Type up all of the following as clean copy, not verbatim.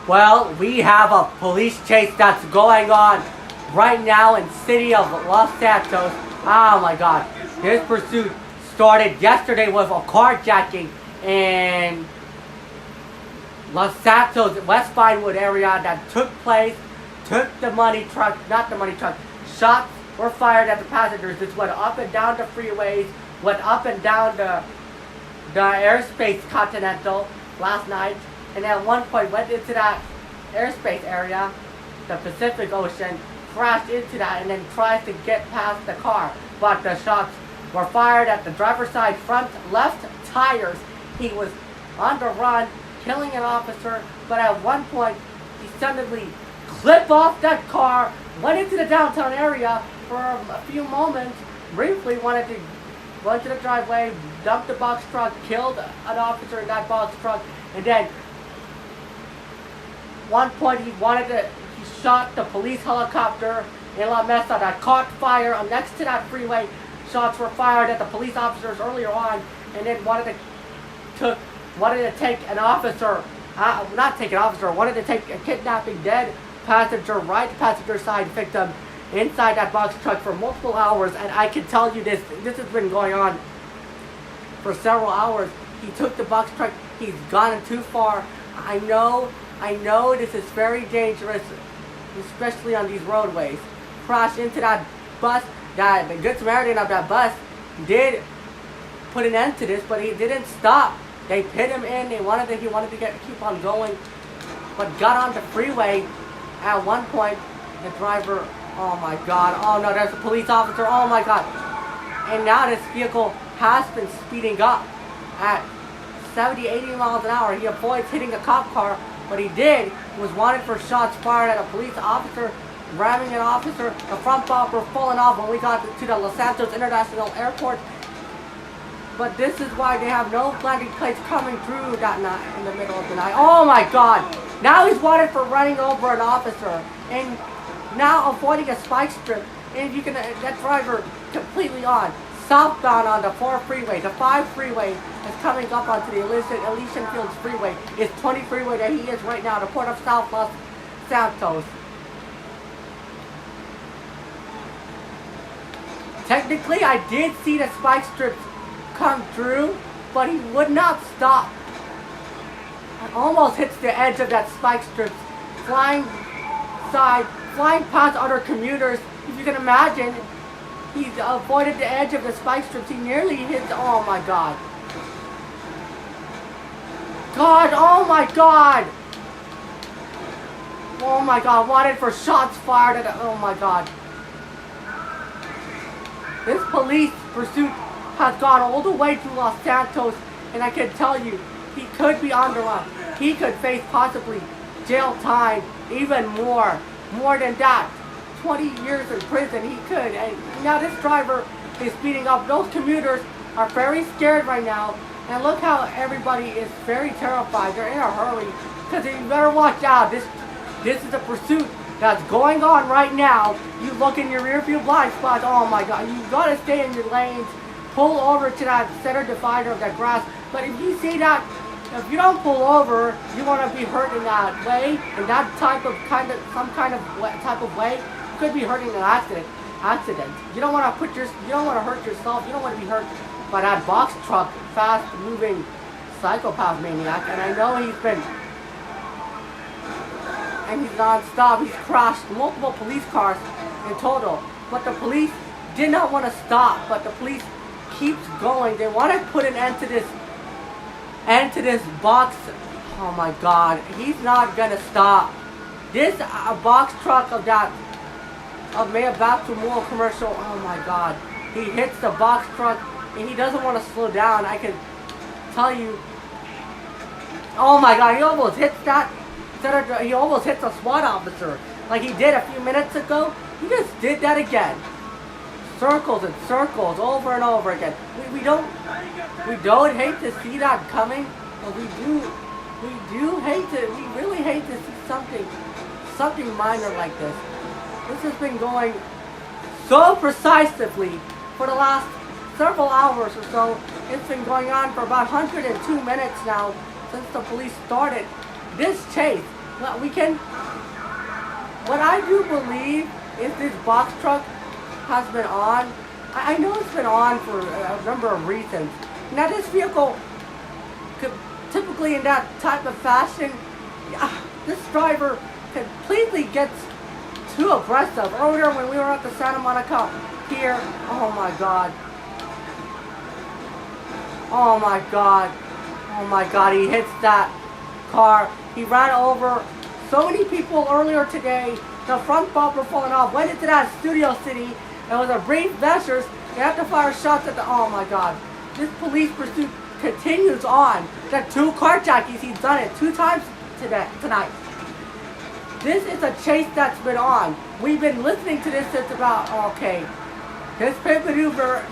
Well, we have a police chase that's going on right now in the city of Los Santos. Oh my God. This pursuit started yesterday with a carjacking in Los Santos, West Vinewood area that took place. Took the money truck, not the money truck. Shots were fired at the passengers. This went up and down the freeways, went up and down the airspace Continental last night, and at one point went into that airspace area, the Pacific Ocean, crashed into that, and then tried to get past the car. But the shots were fired at the driver's side front left tires. He was on the run, killing an officer, but at one point he suddenly clipped off that car, went into the downtown area for a few moments, briefly went to the driveway, dumped the box truck, killed an officer in that box truck, and then one point he shot the police helicopter in La Mesa that caught fire next to that freeway. Shots were fired at the police officers earlier on, and then wanted to take an officer, wanted to take a kidnapping dead passenger, right passenger side victim inside that box truck for multiple hours. And I can tell you this has been going on for several hours. He took the box truck, he's gone too far. I know this is very dangerous, especially on these roadways. Crashed into that bus. The Good Samaritan of that bus did put an end to this, but he didn't stop. They pit him in. He wanted to keep on going, but got on the freeway. At one point, the driver, oh my God, oh no, there's a police officer, oh my God. And now this vehicle has been speeding up at 70, 80 miles an hour. He avoids hitting a cop car, but he was wanted for shots fired at a police officer, ramming an officer, the front bumper falling off when we got to the Los Santos International Airport. But this is why they have no blending plates coming through that night in the middle of the night. Oh my God! Now he's wanted for running over an officer and now avoiding a spike strip. And that driver completely on southbound on the 4 freeway, the 5 freeway is coming up onto the Elysian Fields freeway. It's 20 freeway that he is right now, the port of South Los Santos. Technically, I did see the spike strips come through, but he would not stop. It almost hits the edge of that spike strip, flying past other commuters. If you can imagine, he avoided the edge of the spike strips. He nearly hit. Oh my God! Oh my God! Oh my God! Wanted for shots fired at. Oh my God! This police pursuit has gone all the way to Los Santos, and I can tell you, he could be on the run. He could face possibly jail time, even more than that. 20 years in prison, he could. And now this driver is speeding up. Those commuters are very scared right now, and look how everybody is very terrified. They're in a hurry, because you better watch out. This is a pursuit that's going on right now. You look in your rear view blind spots, oh my God, you gotta stay in your lanes, pull over to that center divider of that grass. But if you see that, if you don't pull over, you wanna be hurt in that way, in that type of way, you could be hurting an accident. You don't wanna hurt yourself, you don't wanna be hurt by that box truck, fast moving psychopath maniac. And I know he's non-stop. He's crashed multiple police cars in total. But the police did not want to stop. But the police keeps going. They want to put an end to this box. Oh my God. He's not going to stop. This box truck of Mayabatsu commercial. Oh my God. He hits the box truck and he doesn't want to slow down. I can tell you. Oh my God. He almost hits that. He almost hits a SWAT officer like he did a few minutes ago. He just did that again. Circles and circles over and over again. We don't hate to see that coming, but we really hate to see something minor like this. This has been going so precisely for the last several hours or so. It's been going on for about 102 minutes now since the police started this chase. Well, what I do believe is this box truck has been on. I know it's been on for a number of reasons. Now this vehicle, typically in that type of fashion, this driver completely gets too aggressive. Earlier when we were at the Santa Monica Pier, oh my God. Oh my God. Oh my God, he hits that car. He ran over so many people earlier today. The front bumper falling off. Went into that Studio City and with a brief measures, they have to fire shots at the, oh my God. This police pursuit continues on. The 2 carjackings, he's done it 2 times tonight. This is a chase that's been on. We've been listening to this since about, okay. This pit maneuver,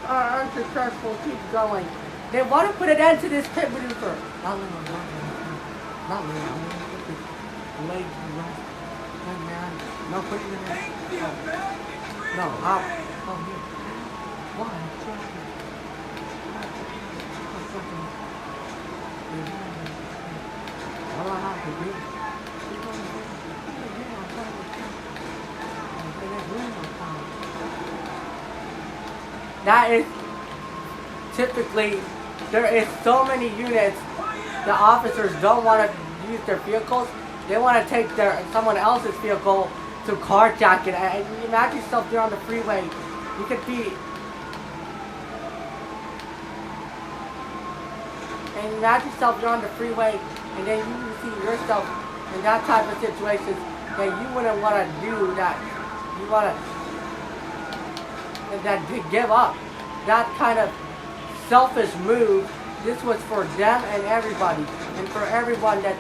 unsuccessful, keeps going. They want to put an end to this pit maneuver. Not really. Legs rest. Man. No, put it in there. No, out. Oh, here. Why? What do I have to do? That is typically, there is so many units, the officers don't want to use their vehicles. They want to take someone else's vehicle to carjack it. And you imagine yourself there on the freeway. You could be, and imagine yourself there on the freeway, and then you see yourself in that type of situation that you wouldn't want to do that. You want to give up. That kind of selfish move. This was for them and everybody, and for everyone that.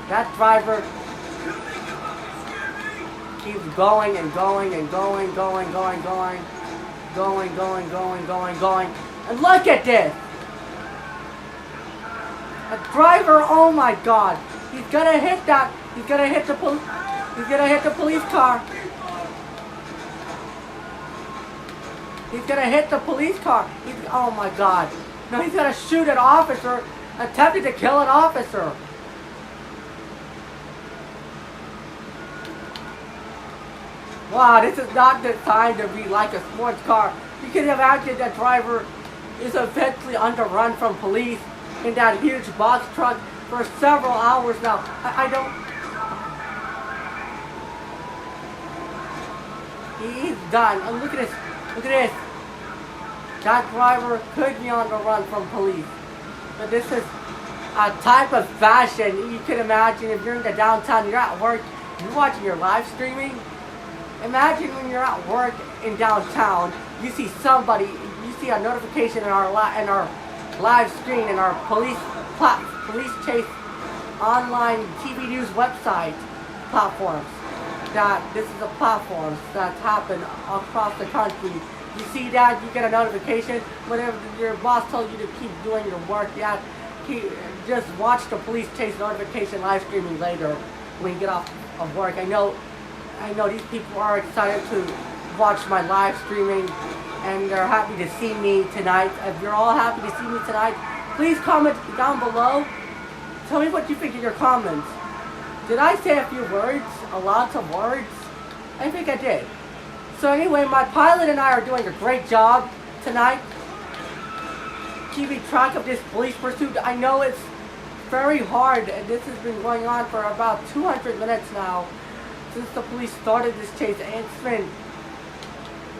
That driver keeps going and going. And look at this! A driver, oh my God! He's gonna hit that. He's gonna hit the police car. He's gonna hit the police car. Oh my God! No, he's gonna shoot an officer, attempting to kill an officer. Wow, this is not designed to be like a sports car. You can imagine that driver is eventually underrun from police in that huge box truck for several hours now. I don't. He's done. And look at this. Look at this. That driver could be on the run from police. But this is a type of fashion you can imagine if you're in the downtown, you're at work, you're watching your live streaming. Imagine when you're at work in downtown, you see somebody, you see a notification in our live screen in our police chase online TV news website platforms. That this is a platform that's happened across the country. You see that, you get a notification whenever your boss tells you to keep doing your work. Yeah, just watch the police chase notification live streaming later when you get off of work. I know these people are excited to watch my live streaming, and they're happy to see me tonight. If you're all happy to see me tonight, please comment down below. Tell me what you think in your comments. Did I say a few words? A lot of words? I think I did. So anyway, my pilot and I are doing a great job tonight, keeping track of this police pursuit. I know it's very hard, and this has been going on for about 200 minutes now. Since the police started this chase, and it's been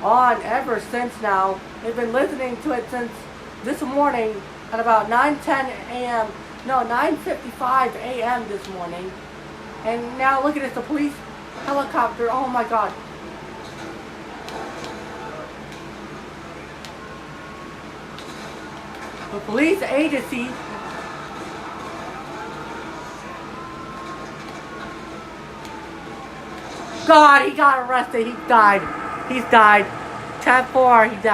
on ever since now. They've been listening to it since this morning at about 9:10 a.m. No, 9:55 a.m. this morning. And now look at this, the police helicopter, oh my God. The police agency God, he got arrested. He died. He's died. 10-4, he died.